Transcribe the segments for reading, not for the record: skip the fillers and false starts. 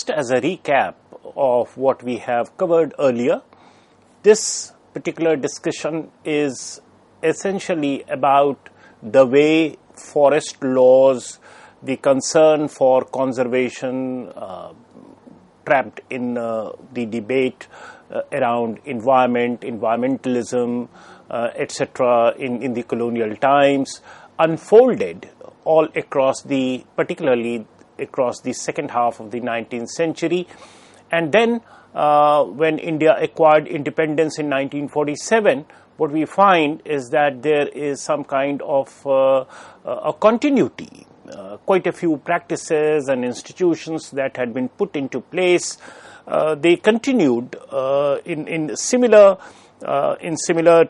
just as a recap of what we have covered earlier, this particular discussion is essentially about the way forest laws, the concern for conservation trapped in the debate around environment, environmentalism, etc. in the colonial times unfolded all across particularly across the second half of the 19th century. And then when India acquired independence in 1947, what we find is that there is some kind of a continuity. Quite a few practices and institutions that had been put into place, they continued in similar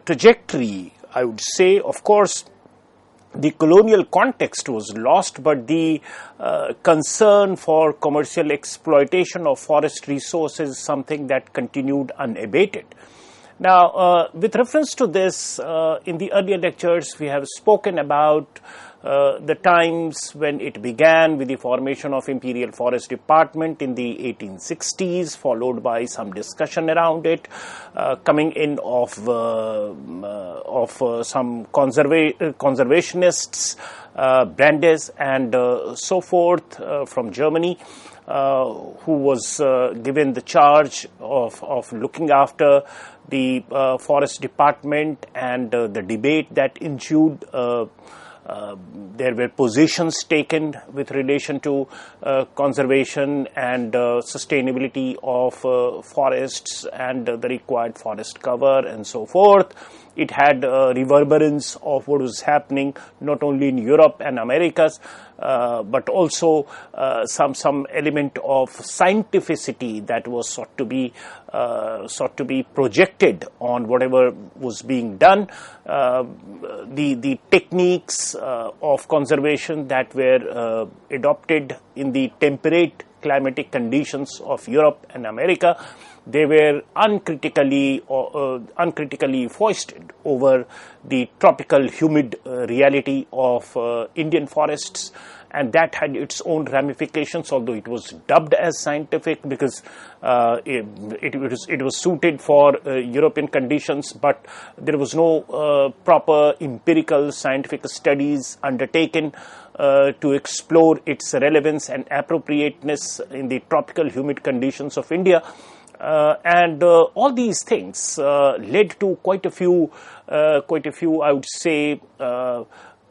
trajectory, I would say. Of course, the colonial context was lost, but the concern for commercial exploitation of forest resources is something that continued unabated. Now, with reference to this, in the earlier lectures, we have spoken about the times when it began with the formation of Imperial Forest Department in the 1860s, followed by some discussion around it, coming in of some conservationists, Brandes and so forth from Germany, who was given the charge of looking after the forest department, and the debate that ensued. There were positions taken with relation to conservation and sustainability of forests and the required forest cover and so forth. It had reverberance of what was happening not only in Europe and Americas, but also some element of scientificity that was sought to be projected on whatever was being done. The techniques of conservation that were adopted in the temperate climatic conditions of Europe and America, they were uncritically foisted over the tropical humid reality of Indian forests, and that had its own ramifications, although it was dubbed as scientific because it was suited for European conditions, but there was no proper empirical scientific studies undertaken to explore its relevance and appropriateness in the tropical humid conditions of India. And all these things led to quite a few, I would say,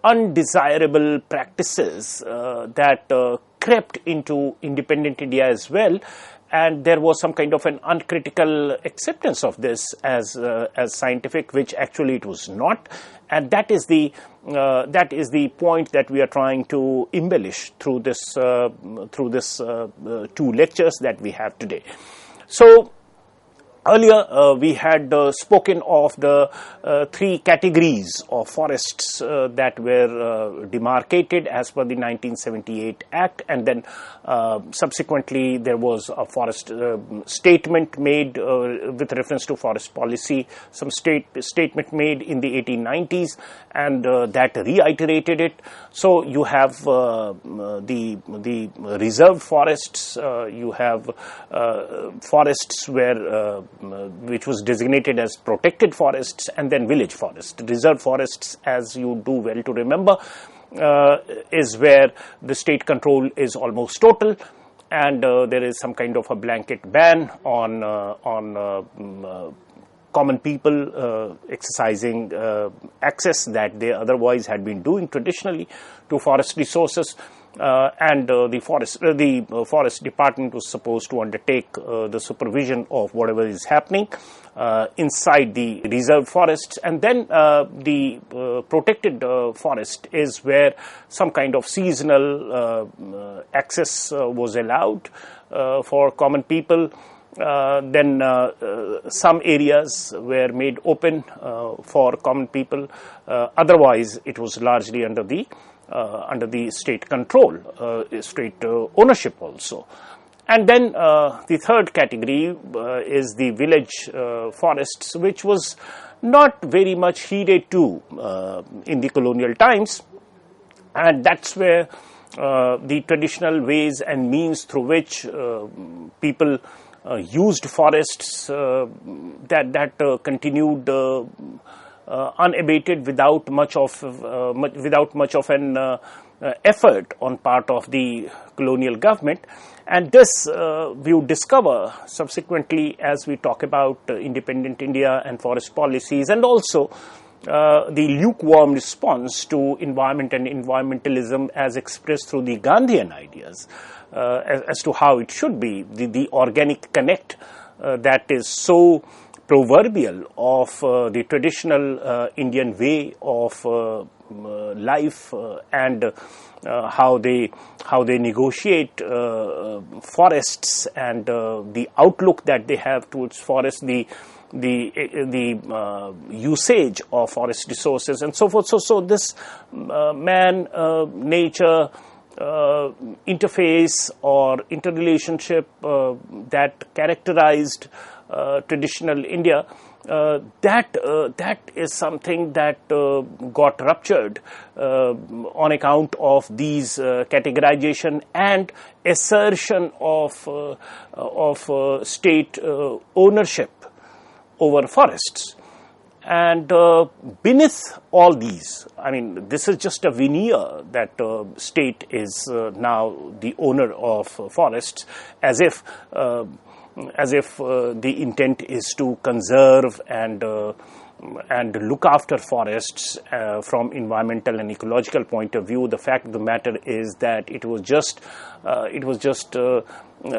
undesirable practices that crept into independent India as well, and there was some kind of an uncritical acceptance of this as scientific, which actually it was not, and that is the point that we are trying to embellish through this two lectures that we have today. So, earlier we had spoken of the three categories of forests that were demarcated as per the 1978 Act, and then subsequently there was a forest statement made with reference to forest policy, some statement made in the 1890s, and that reiterated it. So you have the reserved forests, you have forests where which was designated as protected forests, and then village forests. Reserved forests, as you do well to remember, is where the state control is almost total, and there is some kind of a blanket ban on common people exercising access that they otherwise had been doing traditionally to forest resources. And the forest department was supposed to undertake the supervision of whatever is happening inside the reserved forests, and then the protected forest is where some kind of seasonal access was allowed for common people. Then some areas were made open for common people. Otherwise, it was largely under the state control, state ownership also. And then the third category is the village forests, which was not very much heeded to in the colonial times, and that's where the traditional ways and means through which people used forests that continued unabated without much of an effort on part of the colonial government. And this we would discover subsequently as we talk about independent India and forest policies, and also the lukewarm response to environment and environmentalism as expressed through the Gandhian ideas as to how it should be, the organic connect that is so proverbial of the traditional Indian way of life, and how they negotiate forests, and the outlook that they have towards forests, the usage of forest resources and so forth. So this man nature interface or interrelationship that characterized traditional India, that is something that got ruptured on account of these categorization and assertion of state ownership over forests. And beneath all these, I mean, this is just a veneer that state is now the owner of forests, as if the intent is to conserve and look after forests from environmental and ecological point of view. The fact of the matter is that it was just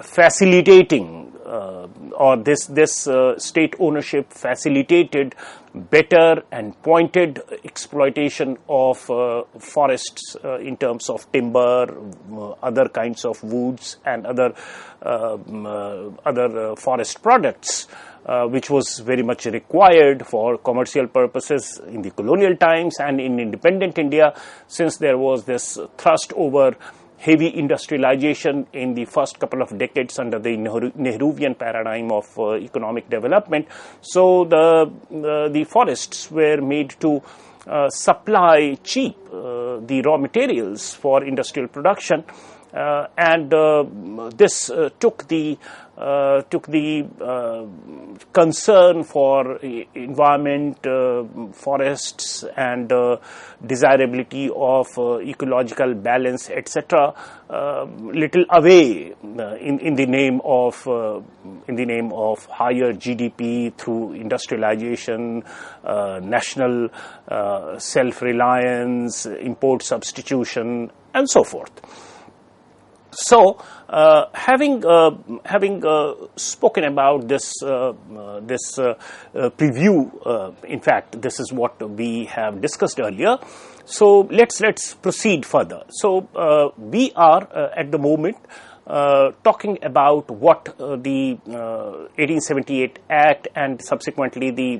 facilitating, or this state ownership facilitated better and pointed exploitation of forests in terms of timber, other kinds of woods, and other forest products, which was very much required for commercial purposes in the colonial times and in independent India, since there was this thrust over heavy industrialization in the first couple of decades under the Nehruvian paradigm of economic development. So the forests were made to supply cheap the raw materials for industrial production, and this took the concern for environment, forests, and desirability of ecological balance, etc., little away in the name of higher GDP through industrialization, national self-reliance, import substitution, and so forth. So, having spoken about this preview, in fact, this is what we have discussed earlier. So let's proceed further. So we are at the moment talking about what the 1878 Act and subsequently the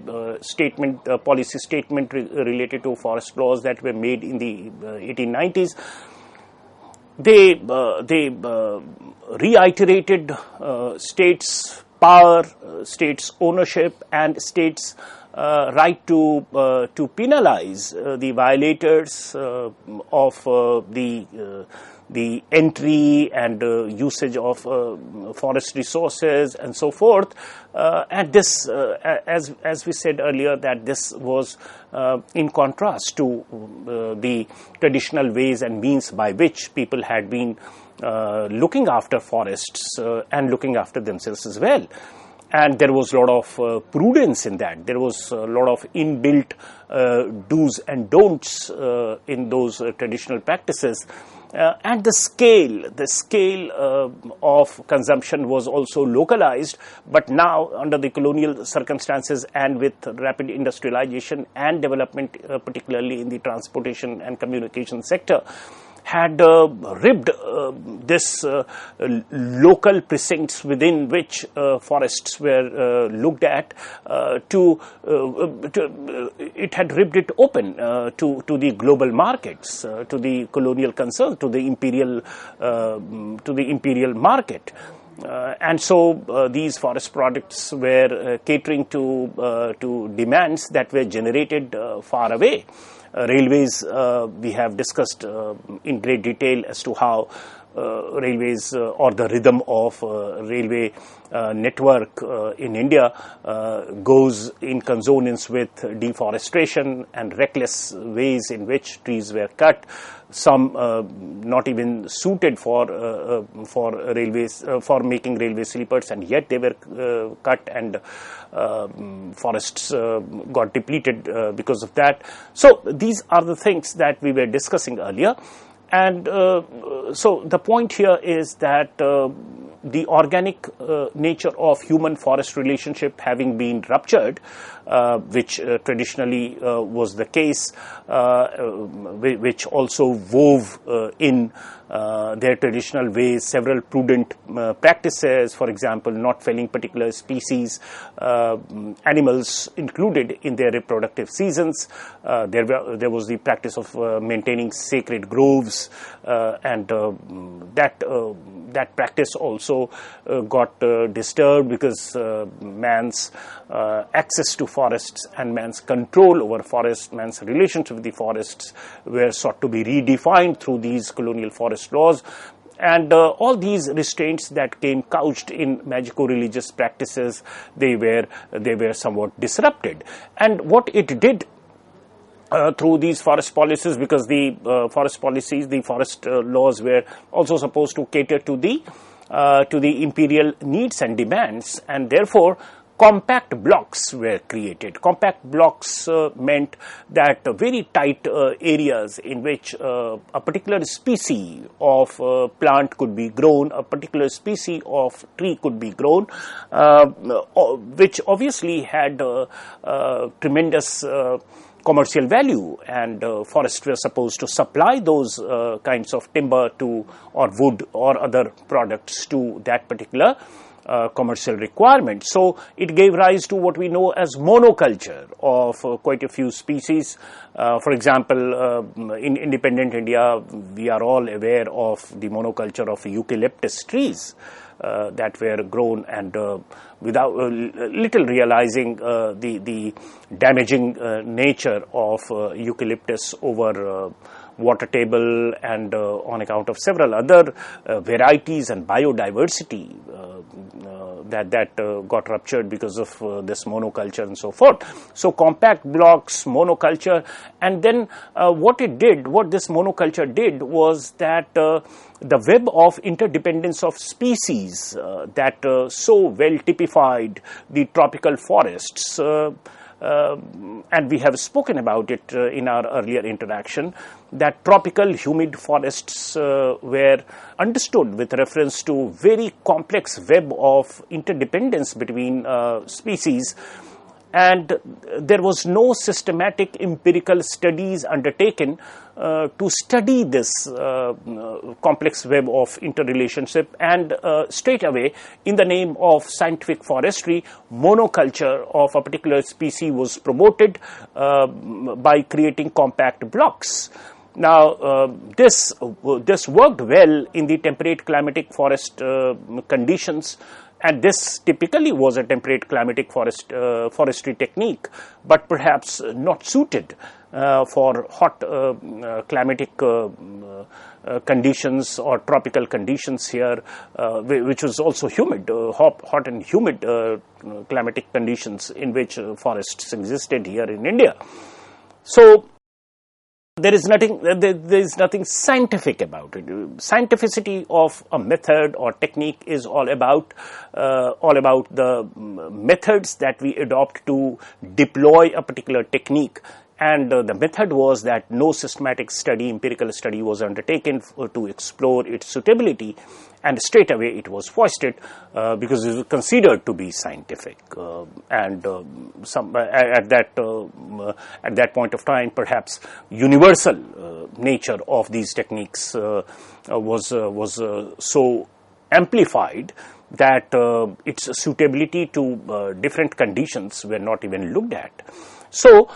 policy statement related to forest laws that were made in the 1890s. They reiterated states' power, states' ownership, and states' right to penalize the violators of the entry and usage of forest resources and so forth. And this, as we said earlier, that this was in contrast to the traditional ways and means by which people had been looking after forests and looking after themselves as well. And there was a lot of prudence in that. There was a lot of inbuilt do's and don'ts in those traditional practices. And the scale of consumption was also localized, but now under the colonial circumstances and with rapid industrialization and development, particularly in the transportation and communication sector, had ribbed this local precincts within which forests were looked at it had ribbed it open to the global markets, to the colonial concern, to the imperial market. And so these forest products were catering to demands that were generated far away. Railways, we have discussed in great detail as to how railways or the rhythm of railway network in India goes in consonance with deforestation and reckless ways in which trees were cut, some not even suited for railways, for making railway sleepers, and yet they were cut, and forests got depleted because of that. So these are the things that we were discussing earlier. And so the point here is that the organic nature of human-forest relationship having been ruptured, which traditionally was the case, which also wove in their traditional ways several prudent practices, for example, not felling particular species, animals included in their reproductive seasons. There was the practice of maintaining sacred groves, and that practice also got disturbed because man's access to forests and man's control over forests, man's relationship with the forests were sought to be redefined through these colonial forest laws. And all these restraints that came couched in magico-religious practices, they were somewhat disrupted. And what it did through these forest policies, because the forest laws were also supposed to cater to the imperial needs and demands, and therefore compact blocks were created. Compact blocks meant that very tight areas in which a particular species of plant could be grown, a particular species of tree could be grown, which obviously had tremendous commercial value, and forests were supposed to supply those kinds of timber to, or wood or other products to that particular commercial requirement. So it gave rise to what we know as monoculture of quite a few species. For example, in independent India, we are all aware of the monoculture of eucalyptus trees that were grown, and without little realizing the damaging nature of eucalyptus over water table, and on account of several other varieties and biodiversity that got ruptured because of this monoculture and so forth. So compact blocks, monoculture, and then what this monoculture did was that the web of interdependence of species that so well typified the tropical forests, and we have spoken about it in our earlier interaction, that tropical humid forests were understood with reference to very complex web of interdependence between species, and there was no systematic empirical studies undertaken to study this complex web of interrelationship, and straight away, in the name of scientific forestry, monoculture of a particular species was promoted by creating compact blocks. Now, this worked well in the temperate climatic forest conditions, and this typically was a temperate climatic forestry technique, but perhaps not suited for hot climatic conditions or tropical conditions here, which was also humid, hot and humid climatic conditions in which forests existed here in India. So there is nothing scientific about it. Scientificity of a method or technique is all about the methods that we adopt to deploy a particular technique. And the method was that no systematic study, empirical study was undertaken to explore its suitability, and straight away it was foisted because it was considered to be scientific. And at that point of time, perhaps universal nature of these techniques was so amplified that its suitability to different conditions were not even looked at. So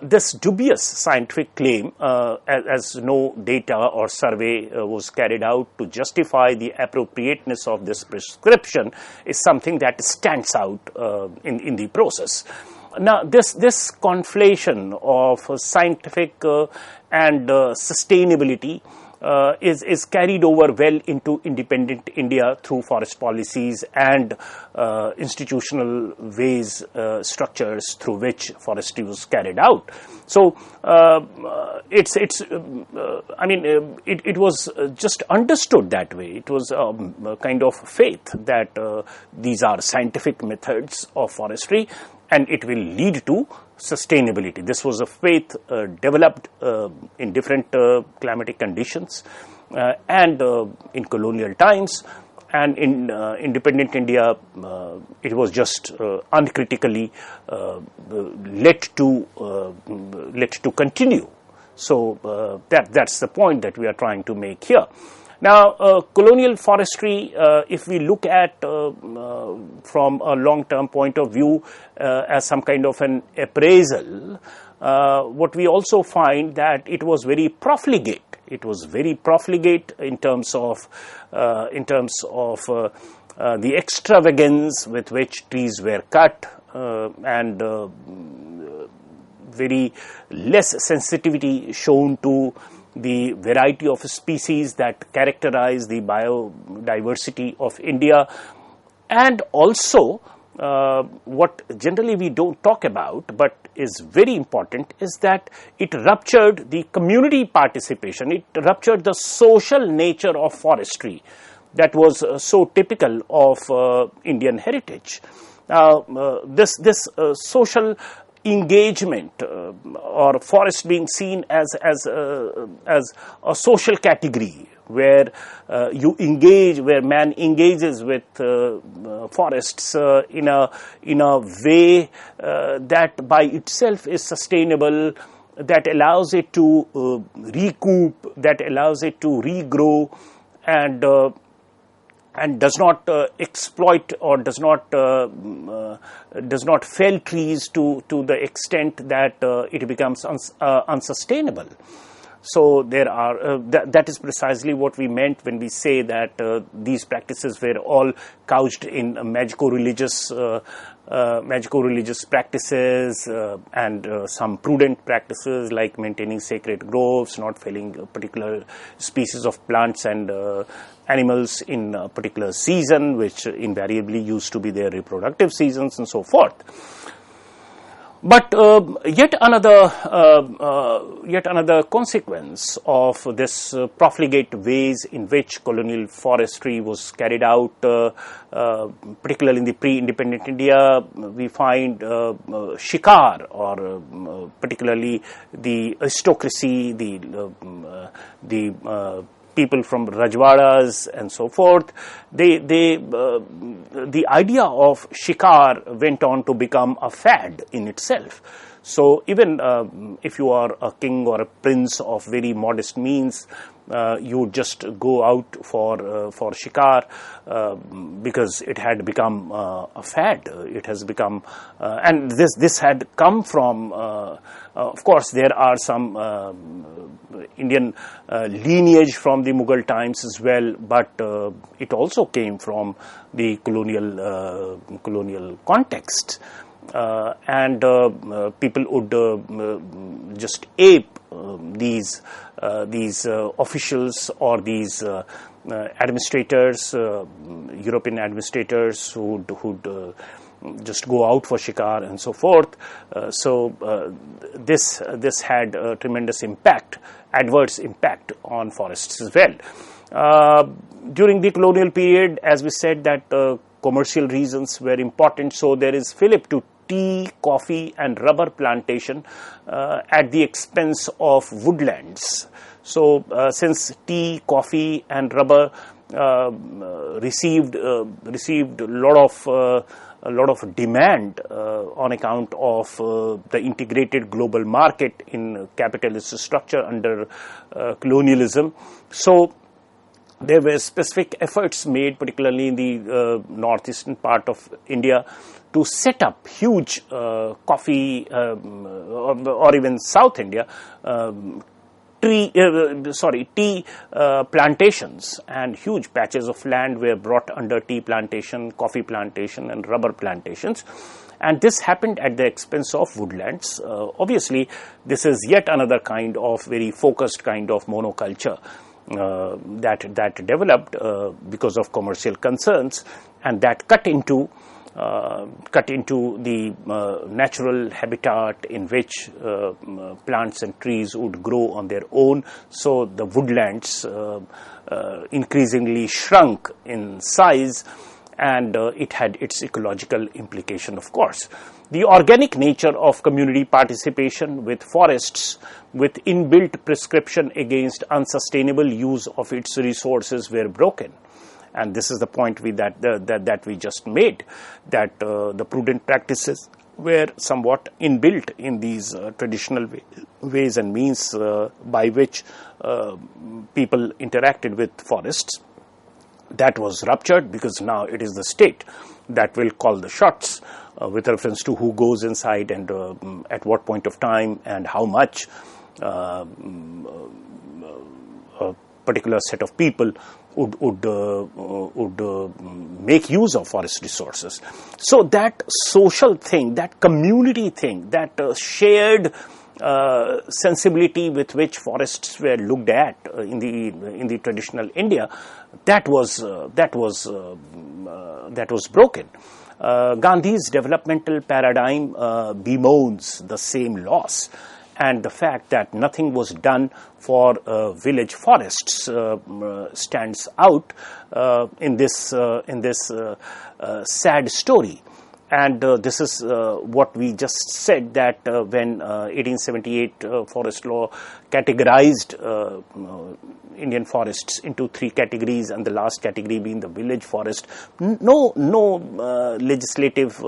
this dubious scientific claim, as no data or survey was carried out to justify the appropriateness of this prescription, is something that stands out in the process. Now, this conflation of scientific and sustainability is carried over well into independent India through forest policies and institutional ways, structures through which forestry was carried out. So it was just understood that way. It was a kind of faith that these are scientific methods of forestry and it will lead to sustainability. This was a faith developed in different climatic conditions and in colonial times, and in independent India it was just uncritically let to continue. So that's the point that we are trying to make here. Now, colonial forestry, if we look at from a long-term point of view as some kind of an appraisal, what we also find that it was very profligate. It was very profligate in terms of the extravagance with which trees were cut and very less sensitivity shown to the variety of species that characterize the biodiversity of India, and also what generally we don't talk about but is very important is that it ruptured the community participation. It ruptured the social nature of forestry that was so typical of Indian heritage. Now, this social engagement or forest being seen as a social category where where man engages with forests in a way that by itself is sustainable, that allows it to recoup, that allows it to regrow, and does not exploit or does not fell trees to the extent that it becomes unsustainable. So there are that is precisely what we meant when we say that these practices were all couched in magico-religious practices and some prudent practices like maintaining sacred groves, not felling particular species of plants and animals in a particular season, which invariably used to be their reproductive seasons, and so forth. But yet another consequence of this profligate ways in which colonial forestry was carried out, particularly in the pre-independent India, we find shikar, or particularly the aristocracy, the people from Rajwadas and so forth. The idea of shikar went on to become a fad in itself. So even if you are a king or a prince of very modest means, you would just go out for shikar because it had become a fad. It has become, and this had come from. Of course, there are some Indian lineage from the Mughal times as well, but it also came from the colonial context. And people would just ape these officials or these administrators, European administrators who'd just go out for shikar and so forth. So this had a tremendous impact, adverse impact on forests as well. During the colonial period, as we said, that commercial reasons were important, so there is fillip to tea, coffee and rubber plantation at the expense of woodlands. So since tea, coffee and rubber received a lot of demand on account of the integrated global market in capitalist structure under colonialism. So there were specific efforts made, particularly in the northeastern part of India, to set up huge coffee or even South India tea plantations, and huge patches of land were brought under tea plantation, coffee plantation and rubber plantations. And this happened at the expense of woodlands. Obviously, this is yet another kind of very focused kind of monoculture that developed because of commercial concerns, and that cut into the natural habitat in which plants and trees would grow on their own. So the woodlands increasingly shrunk in size, and it had its ecological implication, of course. The organic nature of community participation with forests with inbuilt prescription against unsustainable use of its resources were broken. And this is the point that we just made, that the prudent practices were somewhat inbuilt in these traditional ways and means by which people interacted with forests. That was ruptured because now it is the state that will call the shots with reference to who goes inside and at what point of time and how much a particular set of people would make use of forest resources. So that social thing, that community thing, that shared sensibility with which forests were looked at in the traditional India, that was broken. Gandhi's developmental paradigm bemoans the same loss, and the fact that nothing was done for village forests stands out in this sad story. And this is what we just said, that when 1878 forest law categorized Indian forests into 3 categories, and the last category being the village forest, no legislative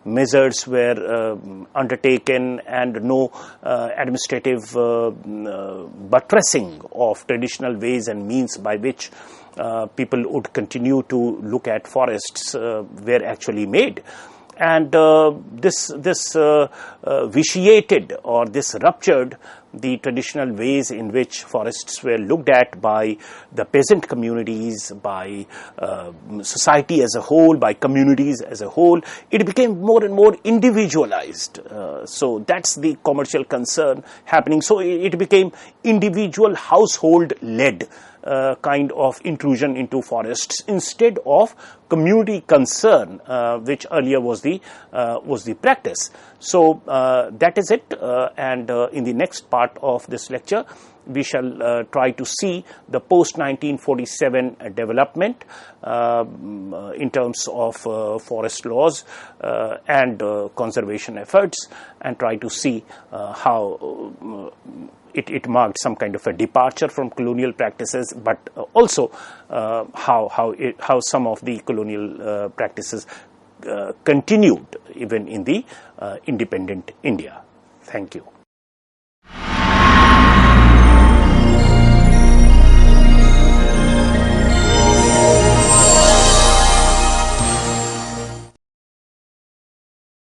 measures were undertaken, and no administrative buttressing of traditional ways and means by which people would continue to look at forests were actually made. And this vitiated, or this ruptured, the traditional ways in which forests were looked at by the peasant communities, by society as a whole, by communities as a whole. It became more and more individualized. So that's the commercial concern happening. So it became individual, household-led kind of intrusion into forests instead of community concern, which earlier was the practice. So that is it, and in the next part of this lecture we shall try to see the post-1947 development in terms of forest laws and conservation efforts, and try to see how it marked some kind of a departure from colonial practices, but also how some of the colonial practices continued even in the independent India. Thank you.